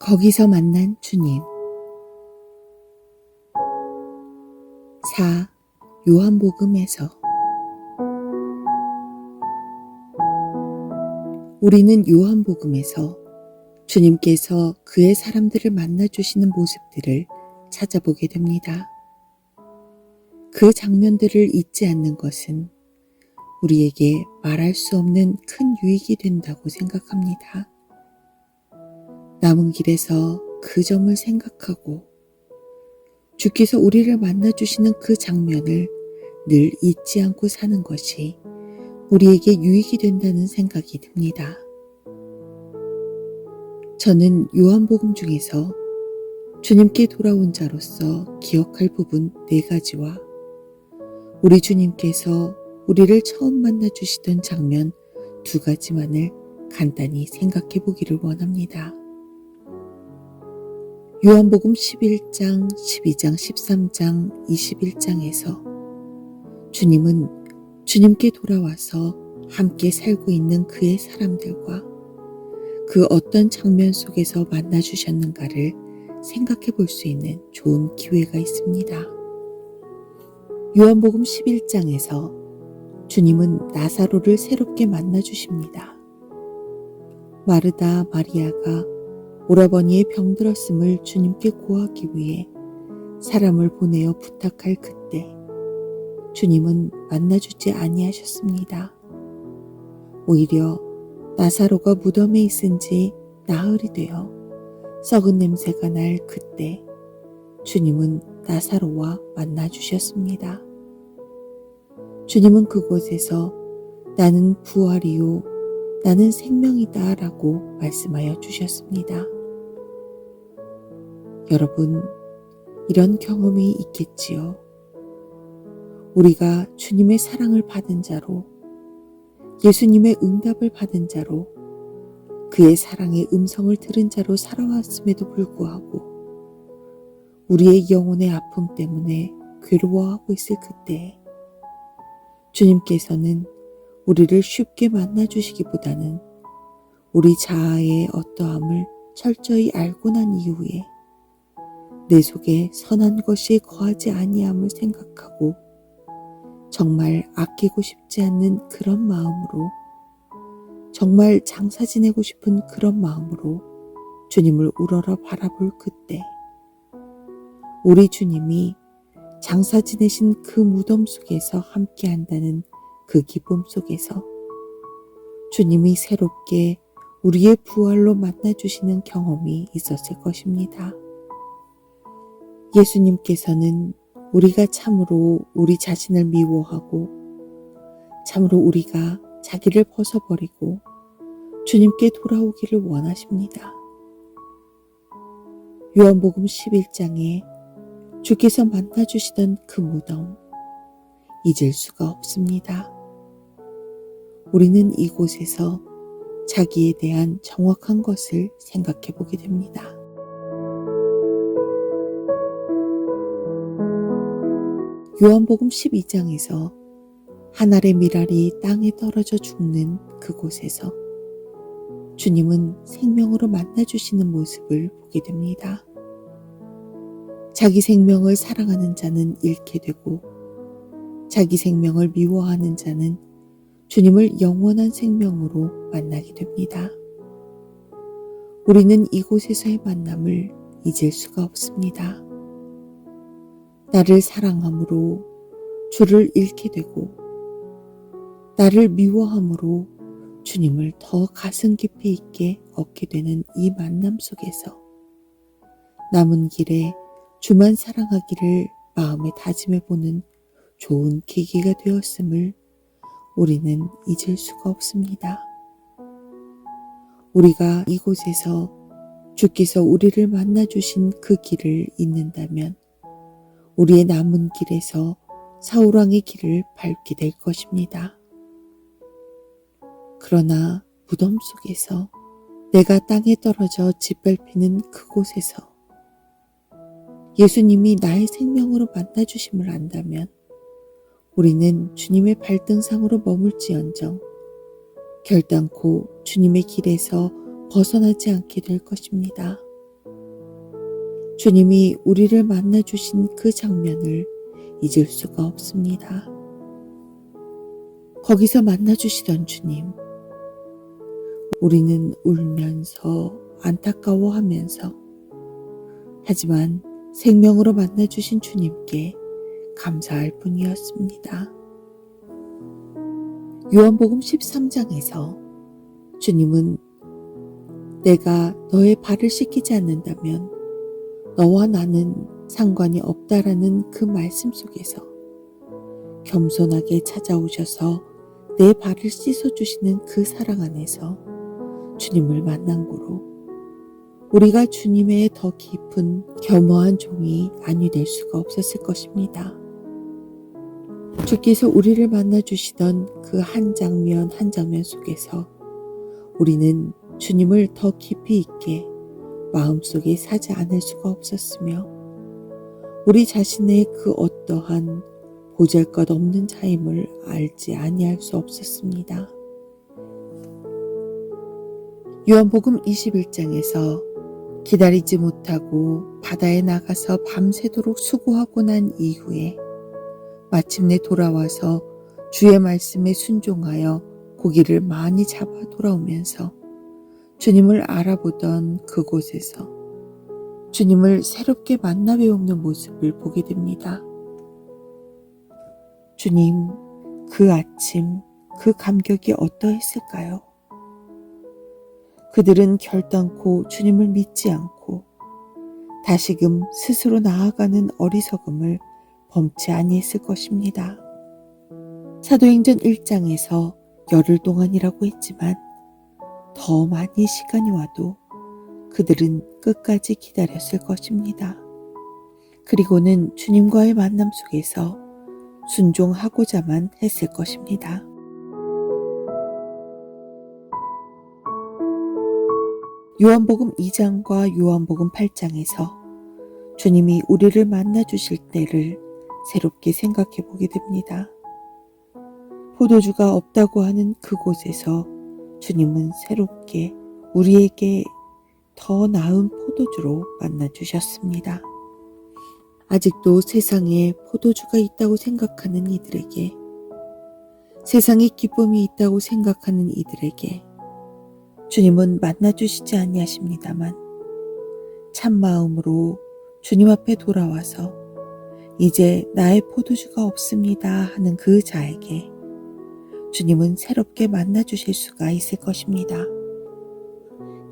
거기서 만난 주님. 4. 요한복음에서. 우리는 요한복음에서 주님께서 그의 사람들을 만나주시는 모습들을 찾아보게 됩니다. 그 장면들을 잊지 않는 것은 우리에게 말할 수 없는 큰 유익이 된다고 생각합니다. 남은 길에서 그 점을 생각하고 주께서 우리를 만나주시는 그 장면을 늘 잊지 않고 사는 것이 우리에게 유익이 된다는 생각이 듭니다. 저는 요한복음 중에서 주님께 돌아온 자로서 기억할 부분 4가지와 우리 주님께서 우리를 처음 만나주시던 장면 2가지만을 간단히 생각해 보기를 원합니다. 요한복음 11장, 12장, 13장, 21장에서 주님은 주님께 돌아와서 함께 살고 있는 그의 사람들과 그 어떤 장면 속에서 만나주셨는가를 생각해 볼 수 있는 좋은 기회가 있습니다. 요한복음 11장에서 주님은 나사로를 새롭게 만나주십니다. 마르다 마리아가 오라버니의 병들었음을 주님께 고하기 위해 사람을 보내어 부탁할 그때 주님은 만나주지 아니하셨습니다. 오히려 나사로가 무덤에 있은 지 나흘이 되어 썩은 냄새가 날 그때 주님은 나사로와 만나주셨습니다. 주님은 그곳에서 나는 부활이요 나는 생명이다 라고 말씀하여 주셨습니다. 여러분, 이런 경험이 있겠지요. 우리가 주님의 사랑을 받은 자로, 예수님의 응답을 받은 자로, 그의 사랑의 음성을 들은 자로 살아왔음에도 불구하고 우리의 영혼의 아픔 때문에 괴로워하고 있을 그때에 주님께서는 우리를 쉽게 만나주시기보다는 우리 자아의 어떠함을 철저히 알고 난 이후에 내 속에 선한 것이 거하지 아니함을 생각하고 정말 아끼고 싶지 않는 그런 마음으로, 정말 장사 지내고 싶은 그런 마음으로 주님을 우러러 바라볼 그때 우리 주님이 장사 지내신 그 무덤 속에서 함께 한다는 그 기쁨 속에서 주님이 새롭게 우리의 부활로 만나주시는 경험이 있었을 것입니다. 예수님께서는 우리가 참으로 우리 자신을 미워하고 참으로 우리가 자기를 벗어버리고 주님께 돌아오기를 원하십니다. 요한복음 11장에 주께서 만나주시던 그 무덤 잊을 수가 없습니다. 우리는 이곳에서 자기에 대한 정확한 것을 생각해 보게 됩니다. 요한복음 12장에서 한 알의 밀알이 땅에 떨어져 죽는 그곳에서 주님은 생명으로 만나주시는 모습을 보게 됩니다. 자기 생명을 사랑하는 자는 잃게 되고 자기 생명을 미워하는 자는 주님을 영원한 생명으로 만나게 됩니다. 우리는 이곳에서의 만남을 잊을 수가 없습니다. 나를 사랑함으로 주를 잃게 되고 나를 미워함으로 주님을 더 가슴 깊이 있게 얻게 되는 이 만남 속에서 남은 길에 주만 사랑하기를 마음에 다짐해보는 좋은 계기가 되었음을 우리는 잊을 수가 없습니다. 우리가 이곳에서 주께서 우리를 만나주신 그 길을 잊는다면 우리의 남은 길에서 사울왕의 길을 밟게 될 것입니다. 그러나 무덤 속에서 내가 땅에 떨어져 짓밟히는 그곳에서 예수님이 나의 생명으로 만나주심을 안다면 우리는 주님의 발등상으로 머물지언정 결단코 주님의 길에서 벗어나지 않게 될 것입니다. 주님이 우리를 만나주신 그 장면을 잊을 수가 없습니다. 거기서 만나주시던 주님, 우리는 울면서 안타까워하면서 하지만 생명으로 만나주신 주님께 감사할 뿐이었습니다. 요한복음 13장에서 주님은 내가 너의 발을 씻기지 않는다면 너와 나는 상관이 없다라는 그 말씀 속에서 겸손하게 찾아오셔서 내 발을 씻어주시는 그 사랑 안에서 주님을 만난 고로 우리가 주님의 더 깊은 겸허한 종이 아니 될 수가 없었을 것입니다. 주께서 우리를 만나주시던 그 한 장면 한 장면 속에서 우리는 주님을 더 깊이 있게 마음속에 사지 않을 수가 없었으며 우리 자신의 그 어떠한 보잘것없는 자임을 알지 아니할 수 없었습니다. 요한복음 21장에서 기다리지 못하고 바다에 나가서 밤새도록 수고하고 난 이후에 마침내 돌아와서 주의 말씀에 순종하여 고기를 많이 잡아 돌아오면서 주님을 알아보던 그곳에서 주님을 새롭게 만나 배우는 모습을 보게 됩니다. 주님, 그 아침, 그 감격이 어떠했을까요? 그들은 결단코 주님을 믿지 않고 다시금 스스로 나아가는 어리석음을 범치 아니했을 것입니다. 사도행전 1장에서 열흘 동안이라고 했지만 더 많이 시간이 와도 그들은 끝까지 기다렸을 것입니다. 그리고는 주님과의 만남 속에서 순종하고자만 했을 것입니다. 요한복음 2장과 요한복음 8장에서 주님이 우리를 만나 주실 때를 새롭게 생각해 보게 됩니다. 포도주가 없다고 하는 그곳에서 주님은 새롭게 우리에게 더 나은 포도주로 만나 주셨습니다. 아직도 세상에 포도주가 있다고 생각하는 이들에게, 세상에 기쁨이 있다고 생각하는 이들에게 주님은 만나주시지 아니하십니다만 참마음으로 주님 앞에 돌아와서 이제 나의 포도주가 없습니다 하는 그 자에게 주님은 새롭게 만나주실 수가 있을 것입니다.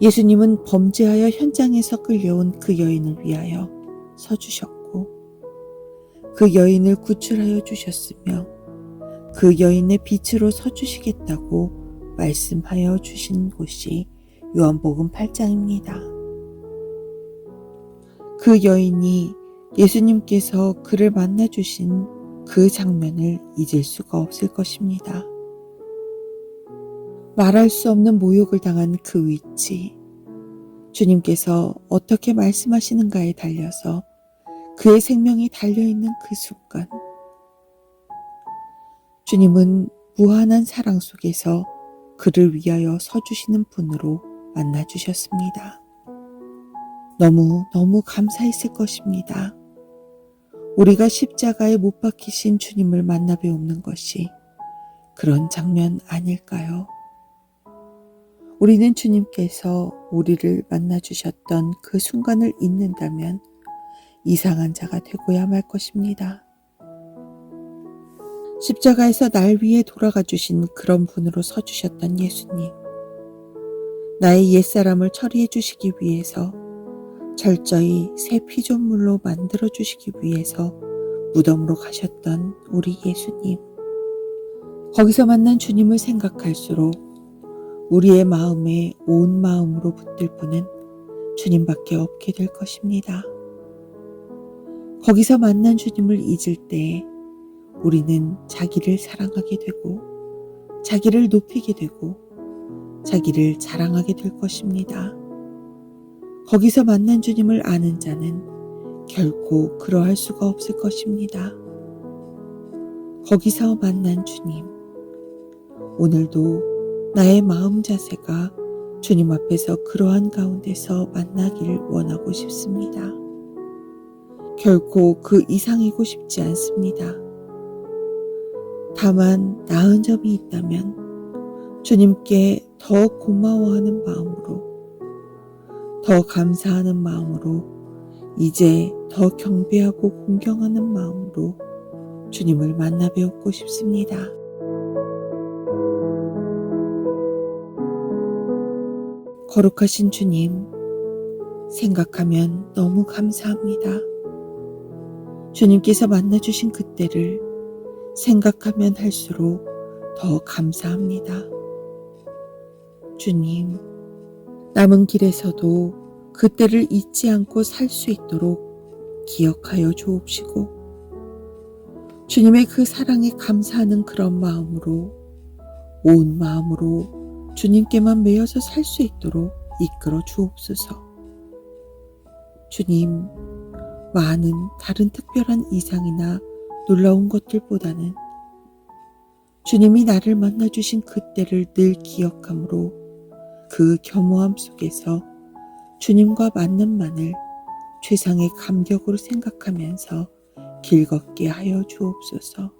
예수님은 범죄하여 현장에서 끌려온 그 여인을 위하여 서주셨고 그 여인을 구출하여 주셨으며 그 여인의 빛으로 서주시겠다고 말씀하여 주신 곳이 요한복음 8장입니다. 그 여인이 예수님께서 그를 만나주신 그 장면을 잊을 수가 없을 것입니다. 말할 수 없는 모욕을 당한 그 위치, 주님께서 어떻게 말씀하시는가에 달려서 그의 생명이 달려있는 그 순간, 주님은 무한한 사랑 속에서 그를 위하여 서주시는 분으로 만나주셨습니다. 너무 감사했을 것입니다. 우리가 십자가에 못 박히신 주님을 만나 배우는 것이 그런 장면 아닐까요? 우리는 주님께서 우리를 만나주셨던 그 순간을 잊는다면 이상한 자가 되고야 말 것입니다. 십자가에서 날 위해 돌아가 주신 그런 분으로 서주셨던 예수님, 나의 옛사람을 처리해 주시기 위해서 철저히 새 피조물로 만들어 주시기 위해서 무덤으로 가셨던 우리 예수님, 거기서 만난 주님을 생각할수록 우리의 마음에 온 마음으로 붙들 분은 주님밖에 없게 될 것입니다. 거기서 만난 주님을 잊을 때에 우리는 자기를 사랑하게 되고 자기를 높이게 되고 자기를 자랑하게 될 것입니다. 거기서 만난 주님을 아는 자는 결코 그러할 수가 없을 것입니다. 거기서 만난 주님, 오늘도 나의 마음 자세가 주님 앞에서 그러한 가운데서 만나기를 원하고 싶습니다. 결코 그 이상이고 싶지 않습니다. 다만 나은 점이 있다면 주님께 더 고마워하는 마음으로, 더 감사하는 마음으로, 이제 더 경배하고 공경하는 마음으로 주님을 만나 뵙고 싶습니다. 거룩하신 주님, 생각하면 너무 감사합니다. 주님께서 만나주신 그때를 생각하면 할수록 더 감사합니다. 주님, 남은 길에서도 그때를 잊지 않고 살 수 있도록 기억하여 주옵시고, 주님의 그 사랑에 감사하는 그런 마음으로, 온 마음으로 주님께만 매여서 살 수 있도록 이끌어 주옵소서. 주님, 많은 다른 특별한 이상이나 놀라운 것들보다는 주님이 나를 만나주신 그때를 늘 기억함으로 그 겸허함 속에서 주님과 만남만을 최상의 감격으로 생각하면서 길 걷게 하여 주옵소서.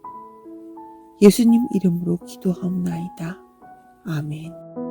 예수님 이름으로 기도하옵나이다. 아멘.